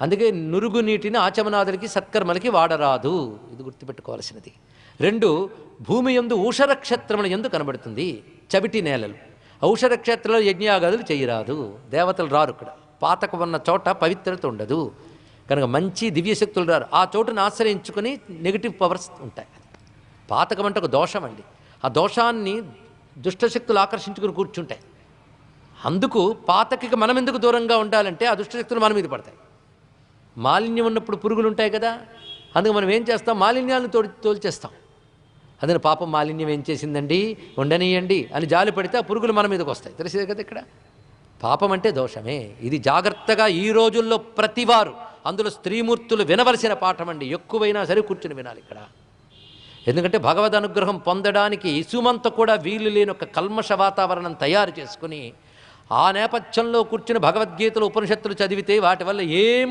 అందుకే నురుగు నీటిని ఆచమనాదులకి సత్కర్మలకి వాడరాదు, ఇది గుర్తుపెట్టుకోవాల్సినది. 2, భూమి యందు ఊషరక్షేత్రముల యందు కనబడుతుంది, చవిటి నేలలు. ఔషధక్షేత్రంలో యజ్ఞయాగాదులు చేయరాదు, దేవతలు రారు. ఇక్కడ పాతకం ఉన్న చోట పవిత్రత ఉండదు కనుక మంచి దివ్యశక్తులు రారు. ఆ చోటును ఆశ్రయించుకొని నెగిటివ్ పవర్స్ ఉంటాయి. పాతకం అంటే ఒక దోషం అండి. ఆ దోషాన్ని దుష్టశక్తులు ఆకర్షించుకుని కూర్చుంటాయి. అందుకు పాతకి మనం ఎందుకు దూరంగా ఉండాలంటే ఆ దుష్టశక్తులు మన మీద పడతాయి. మాలిన్యం ఉన్నప్పుడు పురుగులు ఉంటాయి కదా, అందుకు మనం ఏం చేస్తాం, మాలిన్యాలను తోల్చేస్తాం. అదే పాపం మాలిన్యం ఏం చేసిందండి, ఉండనీయండి అని జాలి పడితే ఆ పురుగులు మన మీదకి వస్తాయి. తెలిసేది కదా ఇక్కడ పాపం అంటే దోషమే. ఇది జాగ్రత్తగా ఈ రోజుల్లో ప్రతివారు, అందులో స్త్రీమూర్తులు వినవలసిన పాఠం అండి. ఎక్కువైనా సరే కూర్చుని వినాలి ఇక్కడ. ఎందుకంటే భగవద్ అనుగ్రహం పొందడానికి ఇసుమంత కూడా వీలు లేని ఒక కల్మష వాతావరణం తయారు చేసుకుని ఆ నేపథ్యంలో కూర్చుని భగవద్గీతలు ఉపనిషత్తులు చదివితే వాటి వల్ల ఏం